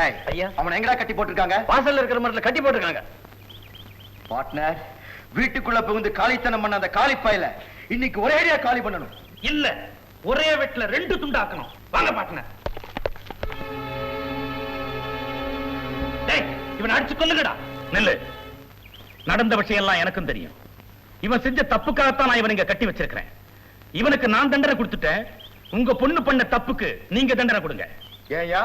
ஐயா, அவனை எங்கடா கட்டி போட்டிருக்காங்க? வாசல்ல இருக்கிற மரத்துல கட்டி போட்டிருக்காங்க. பார்ட்னர், வீட்டுக்குள்ள புகுந்து காலித்தனம் பண்ண அந்த காலிப்பாயில இன்னைக்கு ஒரே அடியா காலி பண்ணணும். இல்ல, ஒரே வெட்டுல 2 துண்டாக்கணும். வாங்க பார்ட்னர். இவன் அடிச்சு கொல்லுங்கடா. நெல்லு. நடந்த விஷயம் எல்லாம் எனக்கும் தெரியும். இவன் செஞ்ச தப்புக்காகத்தான் நான் இவன் இங்க கட்டி வச்சிருக்கிறேன். இவனுக்கு நான் தண்டனை கொடுத்துட்டேன். உங்க பொண்ணு பண்ண தப்புக்கு நீங்க தண்டனை கொடுங்க. ஏயா,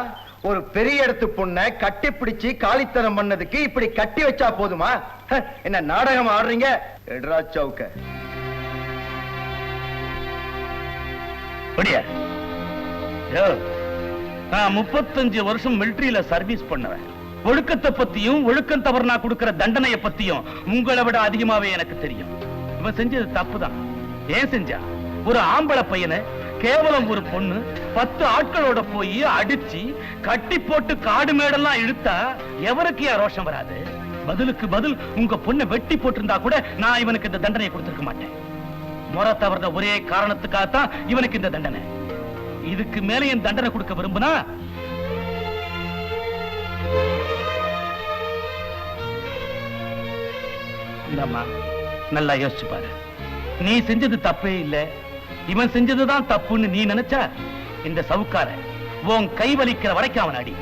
ஒரு பெரிய இடத்து பொண்ணை கட்டி பிடிச்சு காலித்தனம் பண்ணதுக்கு இப்படி கட்டி வச்சா போதுமா? என்ன நாடகம் ஆடுறீங்க? எட்ரா சவுக்க. 35 வருஷம் மிலிட்டரியில சர்வீஸ் பண்ணவன். ஒழுக்கத்தை பத்தியும் ஒழுக்கம் தவறுனா கொடுக்கிற தண்டனையை பத்தியும் உங்களை விட அதிகமாவே எனக்கு தெரியும். இவன் செஞ்சது தப்புதான். ஏன் செஞ்சா? ஒரு ஆம்பளை பையனை கேவலம் ஒரு பொண்ணு 10 ஆட்களோட போய் அடிச்சு கட்டி போட்டு காடு மேடெல்லாம் இழுத்தா எவருக்கு ரோஷம் வராது? பதிலுக்கு பதில் உங்க பொண்ணை வெட்டி போட்டிருந்தா கூட நான் இவனுக்கு இந்த தண்டனை கொடுத்திருக்க மாட்டேன். முறை தவறுத ஒரே காரணத்துக்காகத்தான் இவனுக்கு இந்த தண்டனை. இதுக்கு மேல என் தண்டனை கொடுக்க விரும்புனா இந்தம்மா, நல்லா யோசிச்சு பாரு. நீ செஞ்சது தப்பே இல்ல, இவன் செஞ்சதுதான் தப்புன்னு நீ நினைச்சா இந்த சவுக்கார உன் கை வலிக்கிற வரைக்கும் அவன் அடி.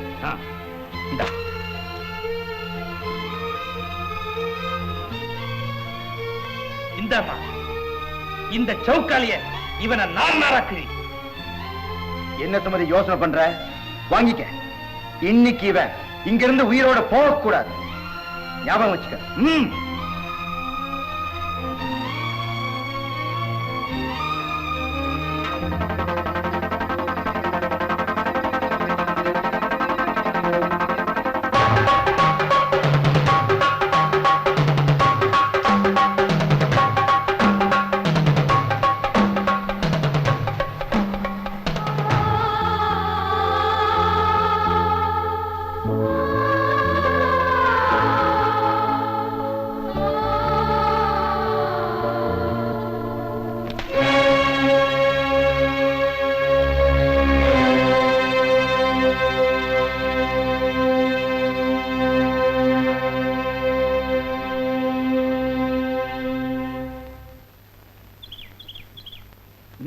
இந்தம்மா, இந்த சவுக்காலிய இவனை நாராக்கு. என்ன சுமதி யோசனை பண்ற? வாங்கிக்க. இன்னைக்கு இவன் இங்க இருந்து உயிரோட போக கூடாது. ஞாபகம் வச்சுக்க.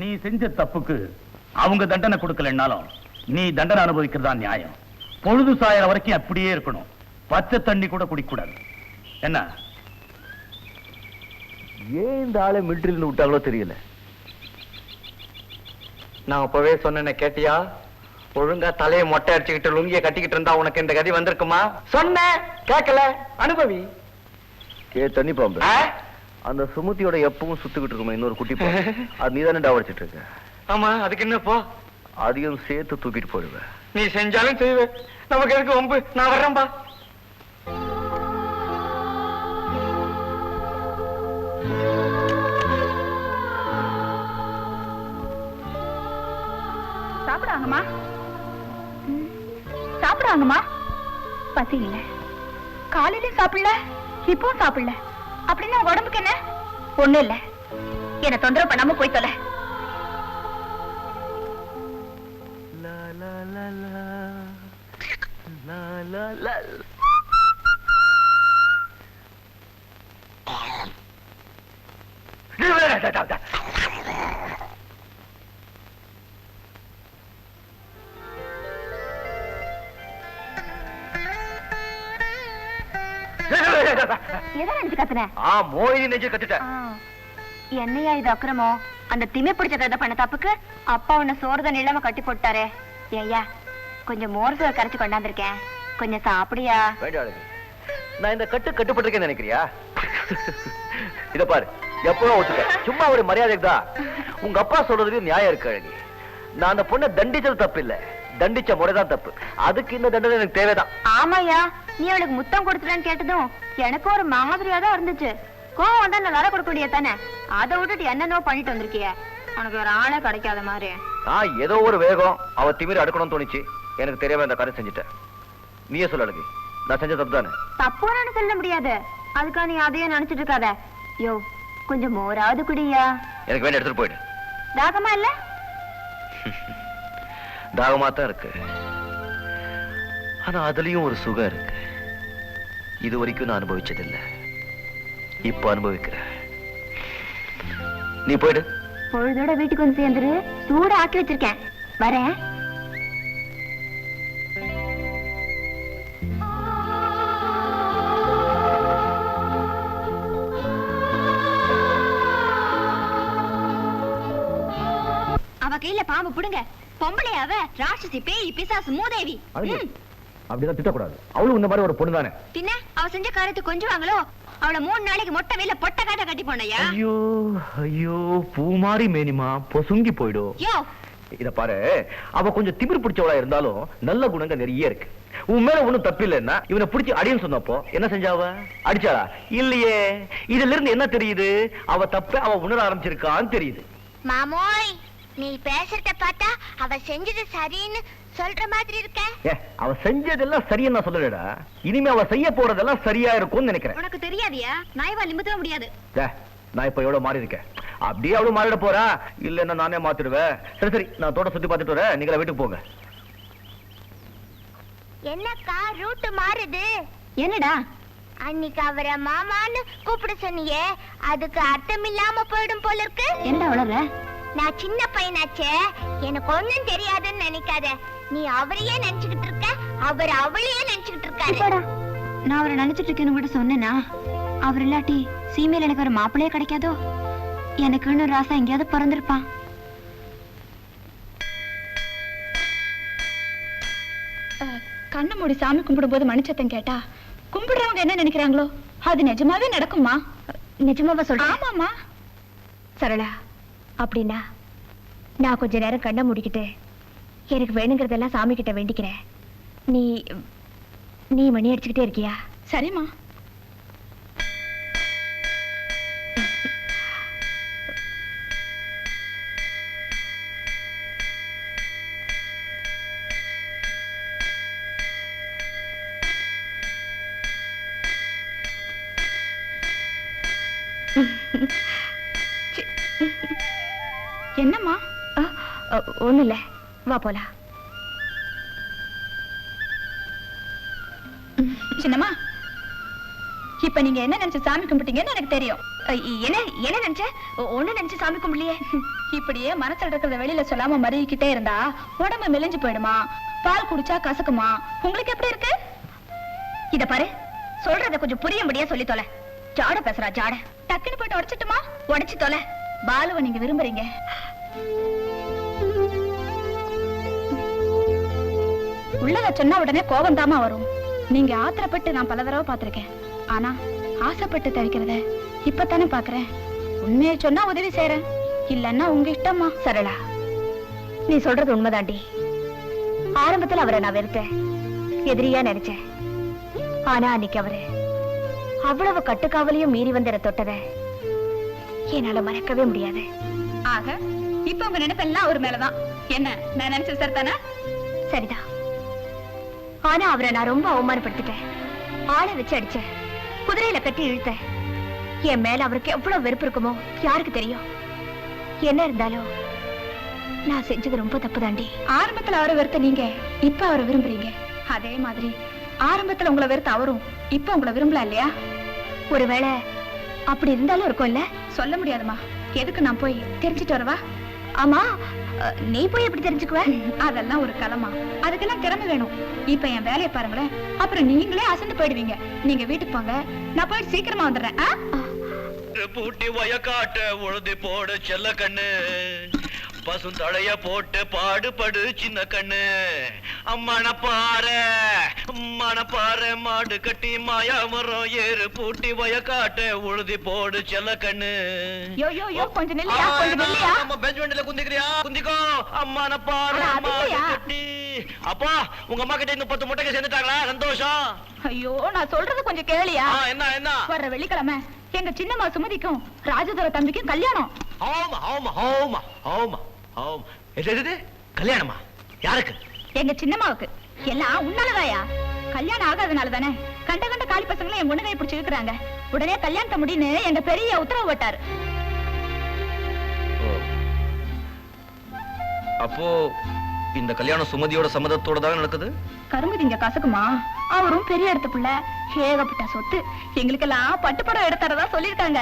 நீ செஞ்ச தப்புக்கு அவங்க தண்டனை கொடுக்கலன்னாலும் நீ தண்டனை அனுபவிக்கிறதா நியாயம். பொழுது சாயற வரைக்கும் அப்படியே இருக்கணும். பச்சை தண்ணி கூட குடிக்கூடாது. என்ன? ஏன் இந்த ஆளை மிலிட்டரியில விட்டாங்களோ தெரியல. நான் அப்பவே சொன்ன கேட்டியா? ஒழுங்கா தலையை மொட்டை அடிச்சுக்கிட்டு லுங்கிய கட்டிக்கிட்டு இருந்தா உனக்கு இந்த கதி வந்திருக்குமா? சொன்ன கேட்கல. அனுபவி. தண்ணி பாம்பு அந்த சுமதியோட எப்பவும் சுத்துக்கிட்டு இருக்குமா இன்னொரு குட்டி பாம்பு. அது நீதானே டாவடிச்சிட்டு இருக்க? ஆமா, அதுக்கு என்ன போ? அதையும் சேர்த்து தூக்கிட்டு போயிடுவேன். நீ செஞ்சாலும் செய்வே. நமக்கு இருக்கு வம்பு. நான் வர்றேன்பா. சாப்பிடாங்கம்மா, சாப்பிடாங்கம்மா. பசி இல்ல, காலையிலும் சாப்பிடல, இப்பவும் சாப்பிடல. அப்படின்னா உடம்புக்கு என்ன? ஒண்ணு இல்ல. என்ன தொந்தரவு பண்ணாம போய் தொலை. என்னையா இது அக்கிரமம்? அந்த திமி பிடிச்சத பண்ண தப்புக்கு அப்பா உன்னை சோறுதான் இல்லாம கட்டி போட்டாரே. ஐயா, கொஞ்சம் மோர் சோறு கரைச்சு கொண்டாந்துருக்கேன், கொஞ்சம் சாப்பிடியா? நான் இந்த கட்டுப்பட்டிருக்கேன்னு நினைக்கிறியா? இத பாரு, எப்பவும் ஒத்துக்க. சும்மா ஒரு மரியாதைக்கு தான். உங்க அப்பா சொல்றதுலயும் நியாயம் இருக்கு அழகி. நான் அந்த பொண்ணை தண்டிச்சது தப்பு இல்ல, தண்டிச்ச முறைதான் தப்பு. அதுக்கு இந்த தண்டனை எனக்கு தேவைதான். ஆமாயா, நீ அவளுக்கு முத்தம் கொடுத்துட்டான்னு கேட்டதும் எனக்கு ஒரு மாதிரியா தான் இருந்துச்சு. கோவம் வந்தா நான் வர கொடுக்க முடியாது தானே? அதை விட்டுட்டு என்னென்னோ பண்ணிட்டு வந்திருக்கிய. உனக்கு ஒரு ஆளே கிடைக்காத மாதிரி. நான் ஏதோ ஒரு வேகம் அவ திமிர அடுக்கணும்னு தோணிச்சு. எனக்கு தெரியவே அந்த காரியம் செஞ்சுட்டேன். நீயே சொல்ல அழகி, நான் செஞ்ச தப்பு தானே? தப்புன்னு சொல்ல முடியாது. அதுக்காக நீ அதையே நினைச்சிட்டு இருக்காத. யோ, கொஞ்சம் மோராவது குடியா. எனக்கு வேண்டிய எடுத்துட்டு போயிடு. தாகமா இல்ல? தாகமா தான் இருக்கு. ஆனா அதுலயும் ஒரு சுகம் இருக்கு. இது வரைக்கும் நான் அனுபவிச்சதில்லை, இப்ப அனுபவிக்கிறேன். நீ போயிடு. பொழுதோட வீட்டுக்கு வந்து சேர்ந்துரு. சூட ஆக்கி வச்சிருக்கேன், வரேன். அவ கையில பாம்பு புடுங்க. பொம்பளை அவ ராட்சசி, பேய், பிசாசு, மூதேவி. அப்படிதான் திட்டக்கூடாது. அவளும் இந்த மாதிரி ஒரு பொண்ணு தானே. பின்ன அவ செஞ்ச காரியத்தை கொஞ்சம் வாங்களோ. அவளை 3 நாளைக்கு மொட்டை வெயில பொட்டை காட்ட கட்டி போனையா. ஐயோ ஐயோ, பூமாரி மேனிமா பொசுங்கி போயிடும். யோ, இத பாரு, அவ கொஞ்சம் திமிர் பிடிச்சவளா இருந்தாலும் நல்ல குணங்கள் நிறைய இருக்கு. உன் மேல ஒண்ணும் தப்பில்லைன்னா இவனை பிடிச்சி அடின்னு சொன்னப்போ என்ன செஞ்சாவ? அடிச்சாளா? இல்லையே. இதுல இருந்து என்ன தெரியுது? அவ தப்ப அவ உணர ஆரம்பிச்சிருக்கான்னு தெரியுது. மாமோய், நீ பேசுறத பார்த்தா அவ செஞ்சது சரின்னு சொல்ற மாதிரி இருக்க. அவ செஞ்சதெல்லாம் சரியா நான் சொல்லலடா. இனிமே அவ செய்ய போறதெல்லாம் சரியா இருக்கும்னு நினைக்கிறேன். உனக்கு தெரியாதியா? நாய்வா நிமித்த முடியாது. நான் இப்ப எவ்வளவு மாறி இருக்கேன். அப்படியே அவளும் மாறிட போறா, இல்லன்னா நானே மாத்திடுவேன். சரி சரி, நான் தோட்ட சுத்தி பார்த்துட்டு வரேன், நீங்களா வீட்டுக்கு போங்க. என்னக்கா ரூட் மாறுது? என்னடா? அன்னைக்கு அவரை மாமான்னு கூப்பிட சொன்னியே, அதுக்கு அர்த்தம் இல்லாம போயிடும் போல இருக்கு. என்ன வளர? நான் சின்ன பையனாச்சே, எனக்கு ஒண்ணும் தெரியாதுன்னு நினைக்காத. நீ அவரையே நினைச்சுக்கிட்டு இருக்க, அவர் அவளையே நினைச்சுக்கிட்டு இருக்காரு. நான் அவரை நினைச்சிட்டு இருக்கேன்னு கூட சொன்னேனா? அவர் இல்லாட்டி சீமையில எனக்கு ஒரு மாப்பிள்ளையே கிடைக்காதோ? எனக்குன்னு ராசா எங்கேயாவது பிறந்திருப்பான். கண்ணு மூடி சாமி கும்பிடும் போது மணிச்சத்தம் கேட்டா கும்பிடுறவங்க என்ன நினைக்கிறாங்களோ அது நிஜமாவே நடக்குமா? நிஜமாவா சொல்ற? ஆமாமா. சரளா, அப்படின்னா நான் கொஞ்ச நேரம் கண்ணை மூடிக்கிட்டு எனக்கு வேணுங்கிறதெல்லாம் சாமி கிட்ட வேண்டிக்கிறேன். நீ நீ மணி அடிச்சுக்கிட்டே இருக்கியா? சரிம்மா. என்னம்மா? ஒண்ணு இல்ல, வா போலாம். சின்னம்மா, இப்ப நீங்க என்ன நினைச்சு சாமி கும்பிட்டீங்கன்னு எனக்கு தெரியும். என்ன என்ன நினைச்ச? ஒண்ணு நினைச்சு சாமி கும்பிடலையே. இப்படியே மனசுல இருக்கிறத வெளியில சொல்லாம மறிக்கிட்டே இருந்தா உடம்பு மெலிஞ்சு போயிடுமா, பால் குடிச்சா கசக்குமா. உங்களுக்கு எப்படி இருக்கு? இத பாரு, சொல்றத கொஞ்சம் புரியும்படியா சொல்லி தொலை. ஜாட பேசுறா ஜாட. டக்குன்னு போயிட்டு உடைச்சிட்டுமா? உடைச்சு தொலை. பாலுவை நீங்க விரும்புறீங்க. உள்ளத சொன்னா உடனே கோபம் தாமா வரும். நீங்க ஆத்திரப்பட்டு நான் பல தடவை பார்த்திருக்கேன். ஆனா ஆசைப்பட்டு தவிக்கிறத இப்பதானே பாக்குறேன். உண்மையை சொன்னா உதவி செய்யறேன், இல்லன்னா உங்க இஷ்டமா. சரளா, நீ சொல்றது உண்மைதாண்டி. ஆரம்பத்துல அவரை நான் வெறுத்தேன், எதிரியா நினைச்சேன். ஆனா அன்னைக்கு அவரு அவ்வளவு கட்டுக்காவலையும் மீறி வந்த தொட்டத என்னால மறக்கவே முடியாது. ஆக இப்ப உங்க நினைப்பெல்லாம் அவர் மேலதான். என்ன நான் நினைச்ச சார் தானே? சரிதான். ஆனா அவரை நான் ரொம்ப அவமானப்படுத்திட்டேன். ஆளை வச்சு அடிச்சேன், குதிரையில கட்டி இழுத்தேன். என் மேல அவருக்கு எவ்வளவு வெறுப்பு இருக்குமோ யாருக்கு தெரியும். என்ன இருந்தாலும் நான் செஞ்சது ரொம்ப தப்பு தாண்டி. ஆரம்பத்துல அவரை வெறுத்த நீங்க இப்ப அவரை விரும்புறீங்க. அதே மாதிரி ஆரம்பத்துல உங்களை வெறுத்த அவரும் இப்ப உங்களை விரும்பல இல்லையா? ஒருவேளை அப்படி இருந்தாலும் இருக்கும்ல. சொல்ல முடியாதுமா. எதுக்கு நான் போய் தெரிஞ்சுட்டு வரவா? ஆமா, நீ போய் எப்படி தெரிஞ்சுக்குவ? அதெல்லாம் ஒரு கலமா, அதுக்கெல்லாம் திறமை வேணும். இப்ப என் வேலையை பாருங்களேன், அப்புறம் நீங்களே அசந்து போயிடுவீங்க. நீங்க வீட்டுக்கு போங்க, நான் போயிட்டு சீக்கிரமா வந்துடுறேன். பூட்டி வயக்காட்ட உழுதி போடு செல்ல கண்ணு, பசும் தழைய போட்டு பாடுபடு சின்ன கண்ணு. மணப்பாறை மாடு கட்டி மாயா மரம் ஏறு, பூட்டி வயக்காட்ட உழுதி போடு செல்ல கண்ணு. கொஞ்சம் நில்லையா, கொஞ்சம் நில்லையா. பெஞ்ச் வண்டியில குந்திக்கிறியா? குந்திக்கோ. மணப்பாறை மாடு கட்டி. அப்பா, உங்க அம்மா கிட்ட இன்னும் 10 முட்டைக்கு சேர்ந்துட்டாங்களா? சந்தோஷம். ஐயோ, நான் சொல்றது கொஞ்சம் கேளியா. என்ன என்ன? வர்ற வெள்ளிக்கிழமை எங்க சின்னம்மா சுமதிக்கும் ராஜதுர தம்பிக்கும் கல்யாணம். ஆமா ஆமா ஆமா ஆமா ஆமா. கல்யாணமா? யாருக்கு? எங்க சின்னம்மாவுக்கு. எல்லாம் உன்னாலதாயா? கல்யாணம் ஆகாதனால தானே கண்ட கண்ட காலி பசங்களை என் முன்னகை பிடிச்சு இருக்கிறாங்க. உடனே கல்யாணத்தை முடின்னு எங்க பெரிய உத்தரவு போட்டாரு. அப்போ இந்த கல்யாணம் சுமதியோட சம்மதத்தோட தான் நடக்குது? கரும்பு திங்க கசக்குமா? அவரும் பெரிய இடத்து பிள்ளை, ஏகப்பட்ட சொத்து. எங்களுக்கெல்லாம் பட்டுப்படம் எடுத்துறதா சொல்லிருக்காங்க.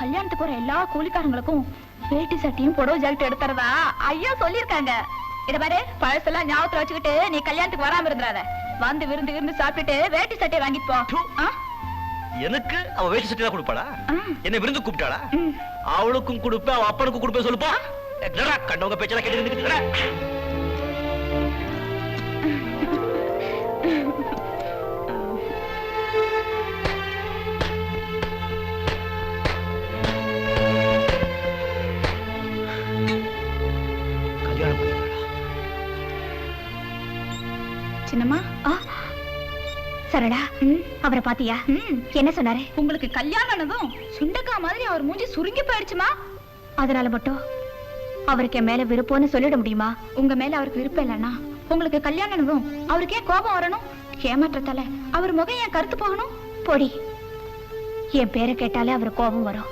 கல்யாணத்துக்கு வர எல்லா கூலிக்காரங்களுக்கும் வேட்டி சட்டியும் புடவை ஜாக்கெட் எடுத்துறதா ஐயா சொல்லிருக்காங்க. இத பாரு, பழசெல்லாம் ஞாபகத்துல வச்சுக்கிட்டு நீ கல்யாணத்துக்கு வராம இருந்துறாத. வந்து விருந்து சாப்பிட்டுட்டு வேட்டி சட்டையை வாங்கிட்டு போ. எனக்கு அவ வேட்டி சட்டை தான் கொடுப்பாளா? என்ன விருந்து கூப்பிட்டாளா? அவளுக்கும் கொடுப்பேன், அவ அப்பனுக்கும் கொடுப்பேன் சொல்லுப்பா. கண்டவங்க பேச்செல்லாம் கேட்டு சின்னம்மா. சரடா, அவரை பாத்தியா? என்ன சொன்னாரு? உங்களுக்கு கல்யாணம் ஆனதும் சுண்டக்கா மாதிரி அவர் மூஞ்சி சுருங்கி போயிடுச்சுமா. அதனால மட்டும் அவருக்கு என் மேல விருப்பம்னு சொல்லிட முடியுமா? உங்க மேல அவருக்கு விருப்பம் இல்லைன்னா உங்களுக்கு கல்யாணம் ஆனதும் அவருக்கே கோபம் வரணும்? ஏமாற்றத்தால அவர் முகம் ஏன் கருத்து போகணும்? பொடி, என் பேரை கேட்டாலே அவர் கோபம் வரும்.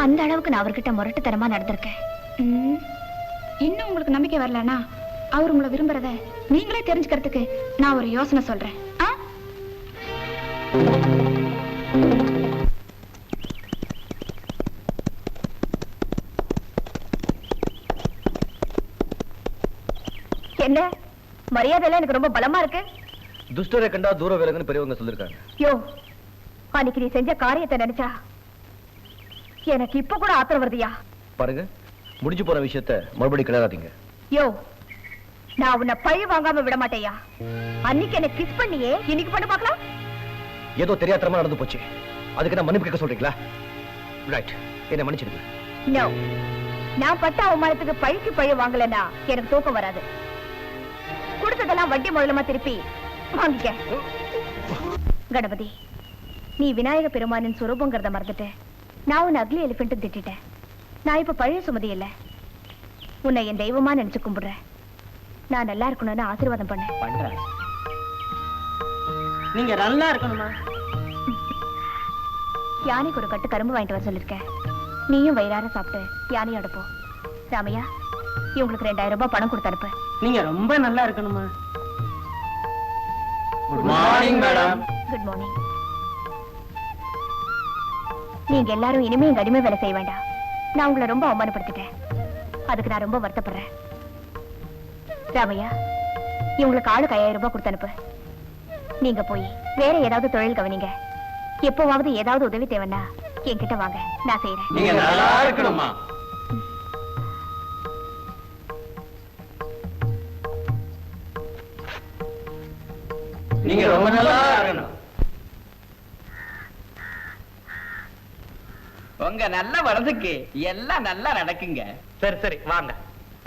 அந்த அளவுக்கு நான் அவர்கிட்ட முரட்டுத்தனமா நடந்திருக்கேன். இன்னும் உங்களுக்கு நம்பிக்கை வரலன்னா அவர் உங்களை விரும்புறத நீங்களே தெரிஞ்சுக்கிறதுக்கு நான் ஒரு யோசனை சொல்றேன். என்ன மரியாதை எனக்கு ரொம்ப பலமா இருக்கு. துஷ்டரை கண்டா தூர விலகுன்னு பெரியவங்க சொல்லிருக்காங்க. யோ, அன்னைக்கு நீ செஞ்ச காரியத்தை நினைச்சா எனக்கு இப்ப கூட ஆத்திரம் வருதியா? பாருங்க, முடிஞ்சு போன விஷயத்த மறுபடியும் கிளறாதீங்க. யோ, நான் உன்னை பழி வாங்காம விட மாட்டேயா. அன்னைக்கு என்ன கிஸ் பண்ணியே, இன்னைக்கு பண்ண பார்க்கலாம். ஏதோ தெரியாதரமா நடந்து போச்சு, அதுக்கு நான் மன்னிப்பு கேட்க சொல்றீங்களா? ரைட், என்ன மன்னிச்சிடுங்க. நோ, நான் பட்ட அவமானத்துக்கு பழிக்கு பழி வாங்கலன்னா எனக்கு தூக்கம் வராது. கொடுத்ததெல்லாம் வட்டி முதலமா திருப்பி வாங்கிக்க. கணபதி, நீ விநாயக பெருமானின் சுரூபங்கிறத மறந்துட்டு நான் உன்னை அக்லி எலிபென்ட் திட்டேன். நான் இப்ப பழைய சுமதி இல்ல, உன்னை என் தெய்வமா நினைச்சு கும்பிடுறேன். நான் நல்லா இருக்கணும்னு ஆசீர்வாதம் பண்ணேன். நீங்க நல்லா இருக்கணுமா? யானைக்கு ஒரு கட்டு கரும்பு வாங்கிட்டு வர சொல்லிருக்கேன். நீயும் வயிறார சாப்பிட்டு யானையோட போ. ராமையா, இவங்களுக்கு 2000 ரூபாய் பணம் கொடுத்து அனுப்பு. நீங்க ரொம்ப நல்லா இருக்கணுமா? Good morning madam. Good morning. நீங்க எல்லாரும் இனிமே எங்க அடிமை வேலை செய்ய வேண்டாம். நான் உங்களை ரொம்ப அவமானப்படுத்திட்டேன், அதுக்கு நான் ரொம்ப வருத்தப்படுறேன். ராமையா, இவங்களுக்கு ஆளுக்கு 5000 ரூபாய் கொடுத்து அனுப்பு. நீங்க போய் வேற ஏதாவது தொழில் கவனிங்க. எப்பவாவது ஏதாவது உதவி தேவைன்னா என்கிட்ட வாங்க, நான் செய்யறேன். நீங்க நல்லா இருக்கணுமா? நீங்க ரொம்ப நல்லா இருக்கணும். உங்க நல்ல வரதுக்கு எல்லாம் நல்லா நடக்குங்க. சரி சரி, வாங்க.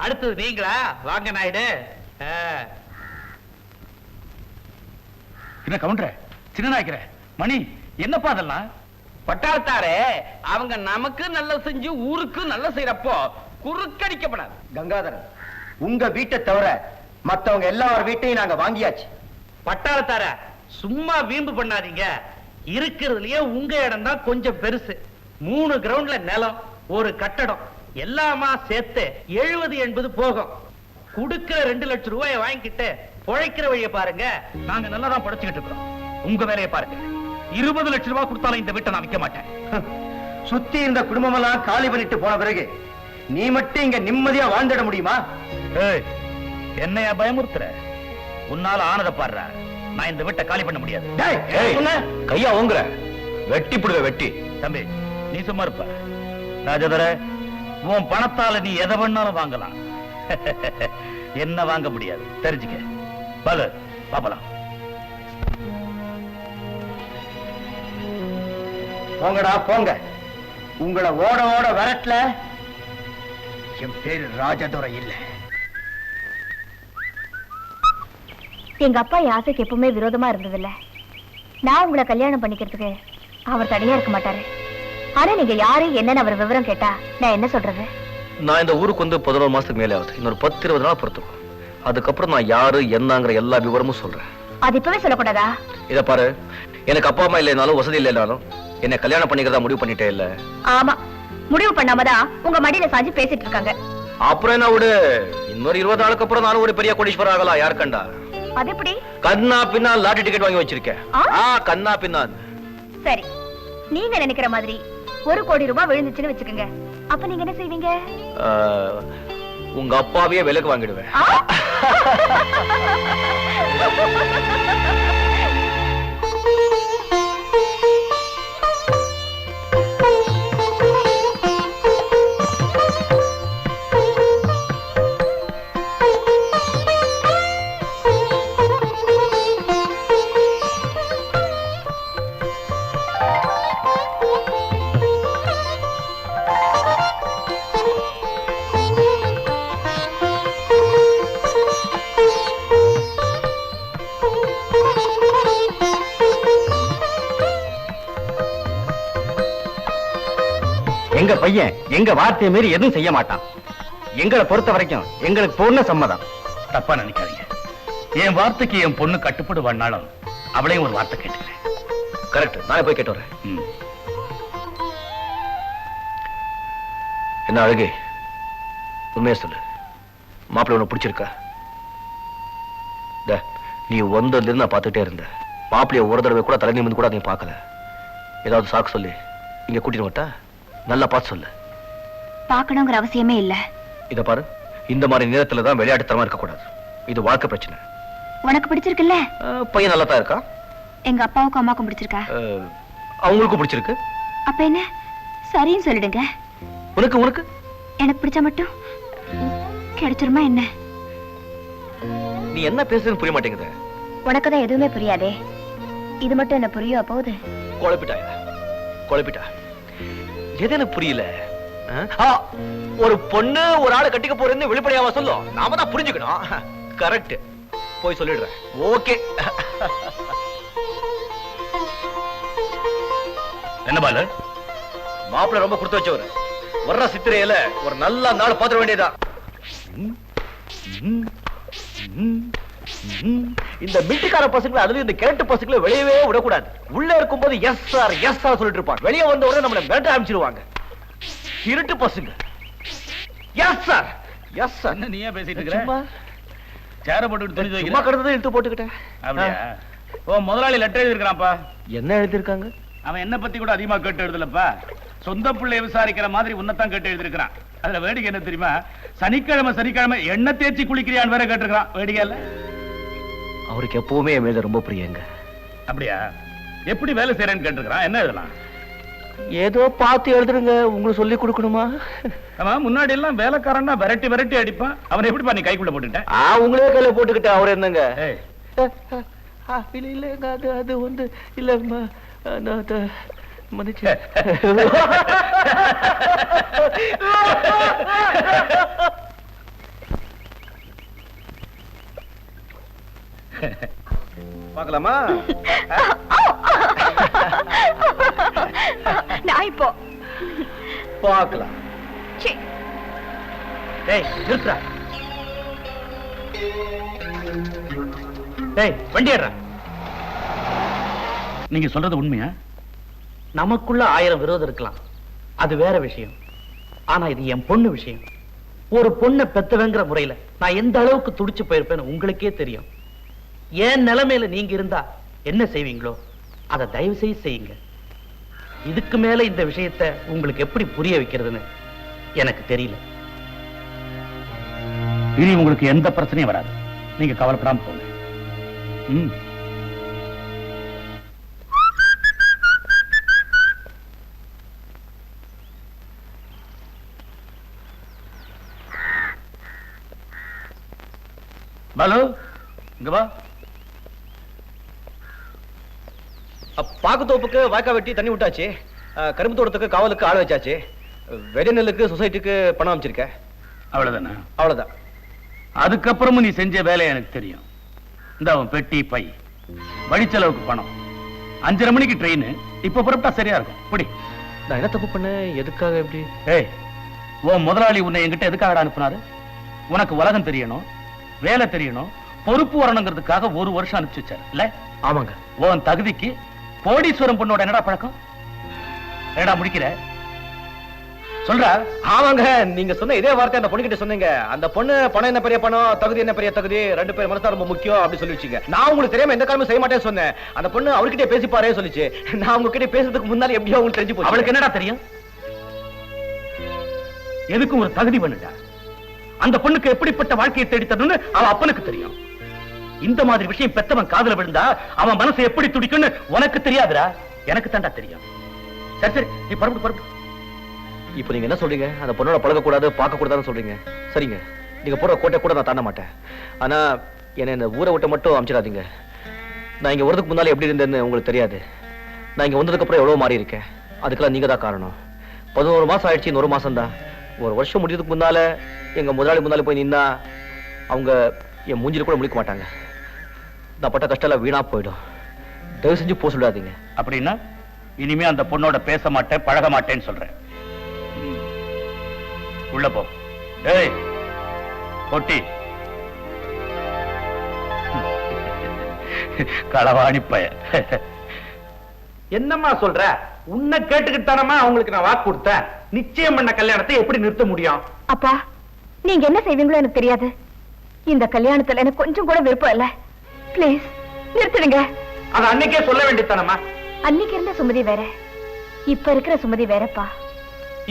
அடுத்தது நீங்களா? வாங்க நாயுடு. என்ன கவுண்டர, சின்ன நாய்க்கிற மணி, என்னப்பா அதெல்லாம்? பட்டாளத்தாரே, அவங்க நமக்கு நல்ல செஞ்சு ஊருக்கு நல்ல செய்யறப்போ குறுக்கடிக்கப்படாது. கங்காதரன், உங்க வீட்டை தவிர மத்தவங்க எல்லார் வீட்டையும் நாங்க வாங்கியாச்சு. பட்டாளத்தார, சும்மா வீம்பு பண்ணாதீங்க. இருக்கிறதுலயே உங்க இடம் தான் கொஞ்சம் பெருசு. 3 கிரவுண்ட்ல நிலம், ஒரு கட்டடம், எல்லாமா சேர்த்து 70-80 போகும். குடுக்கிற 2 லட்சம் ரூபாயை வாங்கிக்கிட்டு பொழைக்கிற வழியை பாருங்க. நாங்க நல்லா தான் படைச்சுக்கிட்டு இருக்கிறோம். உங்க வேலையை பாருங்க. 20 லட்சம் ரூபாய் கொடுத்தாலும் இந்த வீட்டை நான் விற்க மாட்டேன். சுத்தி இருந்த குடும்பம் எல்லாம் காலி பண்ணிட்டு போன பிறகு நீ மட்டும் இங்க நிம்மதியா வாழ்ந்துட முடியுமா? என்னையா பயமுறுத்துற? உன்னால ஆனதை பாடுற. நான் இந்த வீட்டை காலி பண்ண முடியாது. கையா ஓங்குற, வெட்டி புடுவ வெட்டி. தம்பி, நீ சும்மா இருப்ப. ராஜதர, உன் பணத்தால நீ எதை வேணாலும் வாங்கலாம், என்ன வாங்க முடியாது, தெரிஞ்சுக்க. பல பாப்பலாம். போங்கடா போங்க. உங்களை ஓட ஓட வரட்ல. என் பேரு ராஜதுரை இல்ல. எங்க அப்பா என் ஆசைக்கு எப்பவுமே விரோதமா இருந்ததில்ல. நான் உங்களை கல்யாணம் பண்ணிக்கிறதுக்கு அவர் தனியா இருக்க மாட்டாரு. ஆனா நீங்க யாரு என்னன்னு அவர் விவரம் கேட்டா நான் என்ன சொல்றது? நான் இந்த ஊருக்கு வந்து 11 மாசத்துக்கு மேலே ஆகுது. இன்னொரு 10-20 நாள் பொறுத்தும். அதுக்கப்புறம் நான் யாரு என்னங்கிற எல்லா விவரமும் சொல்றேன். அது இப்பவே சொல்லக்கூடாதா? இத பாரு, எனக்கு அப்பா அம்மா இல்லைனாலும் வசதி இல்லைனாலும் என்ன கல்யாணம் பண்ணிக்கிறதா முடிவு பண்ணிட்டே இல்ல. ஆமா, முடிவு பண்ணாமதான் உங்க மடியில சாஞ்சி பேசிட்டு இருக்காங்க. அப்புறம் என்ன விடு, இன்னொரு 20 நாளுக்கு அப்புறம் நானும் ஒரு பெரிய கோடீஸ்வரர் ஆகலாம், யார் கண்டா? அது எப்படி? கண்ணா பின்னா லாட்டரி டிக்கெட் வாங்கி வச்சிருக்கேன். கண்ணா பின்னா. சரி, நீங்க நினைக்கிற மாதிரி 1 கோடி ரூபாய் விழுந்துச்சுன்னு வச்சுக்கோங்க, அப்ப நீங்க என்ன செய்வீங்க? உங்க அப்பாவையே விலைக்கு வாங்கிடுவேன். எங்க பையன் எங்க வார்த்தையை மீறி எதுவும் செய்ய மாட்டான். எங்களை பொறுத்த வரைக்கும் எங்களுக்கு பூர்ண சம்மதம். தப்பா நினைக்காதீங்க, என் வார்த்தைக்கு என் பொண்ணு கட்டுப்படுவான்னாலும் அவளையும் ஒரு வார்த்தை கேட்டுக்கிறேன். கரெக்ட், நானே போய் கேட்டு வரேன். என்ன அழகே, உண்மையா சொல்லு, மாப்பிள்ளை உனக்கு பிடிச்சிருக்கா? நீ வந்ததுல இருந்து நான் பார்த்துட்டே இருந்த மாப்பிள்ளைய ஒரு தடவை கூட தலை நிமிர்ந்து கூட நீ பார்க்கல. ஏதாவது சாக்கு சொல்லி இங்க கூட்டிட்டு வட்டா? நல்லா பார்த்து சொல்லு. பார்க்கணுங்கிற அவசியமே இல்ல. இத பாரு, இந்த மாதிரி நேரத்துல தான் விளையாட்டுத்தனமா இருக்க கூடாது. இது வாழ்க்கை பிரச்சனை. உனக்கு பிடிச்சிருக்குல்ல? பையன் நல்லா தான் இருக்கா. எங்க அப்பாவுக்கும் அம்மாவுக்கும் பிடிச்சிருக்கா? அவங்களுக்கும் பிடிச்சிருக்கு. அப்ப என்ன, சரின்னு சொல்லிடுங்க. உனக்கு உனக்கு எனக்கு பிடிச்சா மட்டும் கிடைச்சிருமா என்ன? நீ என்ன பேசுறதுன்னு புரிய மாட்டேங்குது. உனக்குதான் எதுவுமே புரியாதே, இது மட்டும் என்ன புரியும் போகுது. குழப்பிட்டாயா? குழப்பிட்டா? எது எனக்கு புரியல. ஒரு பொண்ணு ஒரு ஆளை கட்டிக்க போறேன்னு வெளிப்படையாவா சொல்லும்? நாம தான் புரிஞ்சுக்கணும். கரெக்ட், போய் சொல்லிடுறேன். ஓகே. என்ன பாலு, மாப்பிள்ளை ரொம்ப கொடுத்து வச்சவர். வர்ற சித்திரையில ஒரு நல்ல நாள் பாத்திர வேண்டியதா. இந்த மில்டிக்கார பசங்களை, அதுலயும் இந்த கிழட்டு பசங்களை வெளியவே விடக்கூடாது. உள்ள இருக்கும்போது எஸ் சார் எஸ் சார் சொல்லிட்டு இருப்பாங்க. வெளியே வந்த உடனே நம்மளை மிரட்ட ஆரம்பிச்சிருவாங்க. இருட்டு பசங்க. Yes sir yes sir. என்ன நீயே பேசிட்டு இருக்க? சேர போட்டு துணி சும்மா கடந்ததை இழுத்து போட்டுக்கிட்டேன். அப்படியா? ஓ, முதலாளி லெட்டர் எழுதிருக்கான்ப்பா. என்ன எழுதிருக்காங்க? அவன் என்ன பத்தி கூட அதிகமா கேட்டு எழுதலப்பா. சொந்த பிள்ளைய விசாரிக்கிற மாதிரி உன்னதான் கேட்டு எழுதிருக்கான். அதுல வேடிக்கை என்ன தெரியுமா? சனிக்கிழமை எண்ணெய் தேய்ச்சி குளிக்கிறியான்னு வேற கேட்டிருக்கான். வேடிக்கை இல்ல? அவருக்கு எப்பவுமே என் மேல ரொம்ப பிரியங்க. அப்படியா? எப்படி வேலை செய்யறேன்னு கேட்டிருக்கான். என்ன எழுதலாம்? ஏதோ பார்த்து எழுதுருங்க. உங்களுக்கு சொல்லி கொடுக்கணுமா? அவன் முன்னாடி எல்லாம் வேலைக்காரன்னா விரட்டி அடிப்பான். அவன் எப்படிப்பா நீ கைக்குள்ள போட்டுக்கிட்ட? உங்களே கையில போட்டுக்கிட்ட. அவர் என்னங்க? இல்லங்க, அது வந்து இல்ல மன்னிச்சு. பார்க்கலாமா? நான் இப்போ பார்க்கலாம். டேய் நிறுத்துடா. டேய் வண்டி ஏறா. நீங்க சொல்றது உண்மையா? நமக்குள்ள 1000 விரோதம் இருக்கலாம், அது வேற விஷயம். ஆனா இது என் பொண்ணு விஷயம். ஒரு பொண்ணை பெத்தவங்கிற முறையில நான் எந்த அளவுக்கு துடிச்சு போயிருப்பேன்னு உங்களுக்கே தெரியும். ஏன் நிலைமையில நீங்க இருந்தா என்ன செய்வீங்களோ அதை தயவு செய்யுங்க. இதுக்கு மேல இந்த விஷயத்தை உங்களுக்கு எப்படி புரிய வைக்கிறதுன்னு எனக்கு தெரியல. இனி உங்களுக்கு எந்த பிரச்சனையும் வராது. நீங்க கவலைப்படாம போங்க. பாலு, இங்க வா. பாக்குத்தோப்புக்கு வாய்க்கா வெட்டி தண்ணி விட்டாச்சு. கரும்பு தோட்டத்துக்கு காவலுக்கு ஆள் வச்சாச்சு. வெடி நெல்லுக்கு சொசைட்டிக்கு பணம் அமைச்சிருக்க. அவ்வளவுதானே? அவ்வளவுதான். அதுக்கப்புறமும் நீ செஞ்ச வேலை எனக்கு தெரியும். இந்த அவன் பெட்டி பை, வழி செலவுக்கு பணம், 5:30 மணிக்கு ட்ரெயின். இப்ப புறப்பட்டா சரியா இருக்கும். புடி. நான் என்ன தப்பு பண்ண? எதுக்காக எப்படி? ஏய், உன் முதலாளி உன்னை என்கிட்ட எதுக்காக அனுப்புனாரு? உனக்கு உலகம் தெரியணும், வேலை தெரியணும், பொறுப்பு வரணுங்கிறதுக்காக 1 வருஷம் அனுப்பிச்சு வச்சாரு இல்ல? ஆமாங்க. உன் தகுதிக்கு கோடீஸ்வரம் பொண்ணோட என்னடா பழக்கம்? என்னடா முடிக்கிற? சொல்ற. ஆமாங்க, நீங்க சொன்ன இதே வார்த்தை அந்த பொண்ணு கிட்ட சொன்னீங்க. அந்த பொண்ணு பணம் என்ன பெரிய பணம், தகுதி என்ன பெரிய தகுதி, ரெண்டு பேர் மனசு ரொம்ப முக்கியம் அப்படி சொல்லி வச்சுங்க. நான் உங்களுக்கு தெரியாம எந்த காரணமும் செய்ய மாட்டேன்னு சொன்னேன். அந்த பொண்ணு அவர்கிட்ட பேசிப்பாரே சொல்லிச்சு. நான் உங்ககிட்ட பேசுறதுக்கு முன்னாடி எப்படியோ உங்களுக்கு தெரிஞ்சு போச்சு. அவளுக்கு என்னடா தெரியும்? எதுக்கும் ஒரு தகுதி பண்ணுடா. அந்த பொண்ணுக்கு எப்படிப்பட்ட வாழ்க்கையை தேடி தரணும்னு அவ அப்பனுக்கு தெரியும். இந்த மாதிரி விஷயம் பெத்தவன் காதுல விழுந்தா அவன் மனசு எப்படி துடிக்கும்னு உனக்கு தெரியாதுடா, எனக்கு தாண்டா தெரியும். சரி சரி, நீ பரப்பு. இப்போ நீங்க என்ன சொல்றீங்க? அந்த பொண்ணோட பழக கூடாது, பார்க்க கூடாதுன்னு சொல்றீங்க. சரிங்க, நீங்க போற கோட்டை கூட நான் தாண்ட மாட்டேன். ஆனா என்ன இந்த ஊரை விட்டு மட்டும் அமிச்சிடாதீங்க. நான் இங்க வரதுக்கு முன்னால எப்படி இருந்தேன்னு உங்களுக்கு தெரியாது. நான் இங்க வந்ததுக்கு அப்புறம் எவ்வளவு மாறி இருக்கேன். அதுக்கெல்லாம் நீங்க தான் காரணம். 11 மாசம் ஆயிடுச்சு, இன்னொரு மாசம் தான். ஒரு வருஷம் முடிஞ்சதுக்கு முன்னால எங்க முதலாளி முன்னால போய் நின்னா அவங்க என் மூஞ்சில கூட முழிக்க மாட்டாங்க. நான் பட்ட கஷ்டம் வீணா போயிடும். தயவு செஞ்சு போக சொல்லாதீங்க. அப்படின்னா இனிமே அந்த பொண்ணோட பேச மாட்டேன், பழக மாட்டேன்னு சொல்றேன். உள்ள போ. டேய் பொட்டி, களவாணி பையன். என்னம்மா சொல்ற? உன்னை கேட்டுக்கிட்டு தானம்மா அவங்களுக்கு நான் வாக்கு கொடுத்தேன். நிச்சயம் பண்ண கல்யாணத்தை எப்படி நிறுத்த முடியும்? அப்பா, நீங்க என்ன செய்வீங்களோ எனக்கு தெரியாது. இந்த கல்யாணத்துல எனக்கு கொஞ்சம் கூட விருப்பம் இல்ல. ப்ளீஸ் நிறுத்திடுங்க. அது அன்னைக்கே சொல்ல வேண்டியதானம்மா. அன்னைக்கு இருந்த சுமதி வேற, இப்ப இருக்கிற சுமதி வேறப்பா.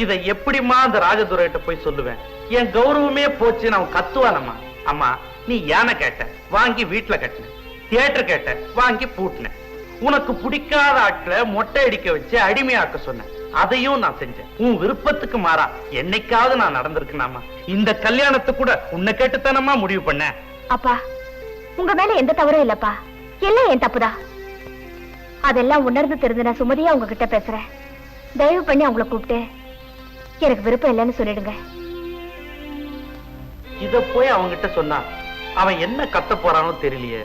இதை எப்படிமா அந்த ராஜதுரைகிட்ட போய் சொல்லுவேன்? என் கௌரவமே போச்சு. நான் கத்துவானம்மா. அம்மா, நீ யானை கேட்ட, வாங்கி வீட்டுல கட்டின. தியேட்டர் கேட்ட, வாங்கி பூட்டின. உனக்கு பிடிக்காத ஆட்களை மொட்டை அடிக்க வச்சு அடிமையாக்க சொன்னேன். அதையும் நான் செஞ்சேன். உன் விருப்பத்துக்கு மாறா என்னைக்காவது நான் நடந்திருக்கேனாமா? இந்த கல்யாணத்தை கூட உன்னை கேட்டுத்தானம்மா முடிவு பண்ண. அப்பா, உங்க மேல எந்த தவறும் இல்லப்பா. எல்லாம் என் தப்புதான். அதெல்லாம் உணர்ந்து தெரிஞ்ச சுமதியா உங்ககிட்ட பேசுறேன். தயவு பண்ணி அவங்கள கூப்பிட்டு எனக்கு விருப்பம் இல்லைன்னு சொல்லிடுங்க. இத போய் அவங்கிட்ட சொன்னா அவன் என்ன கத்த போறானோ தெரியலையே.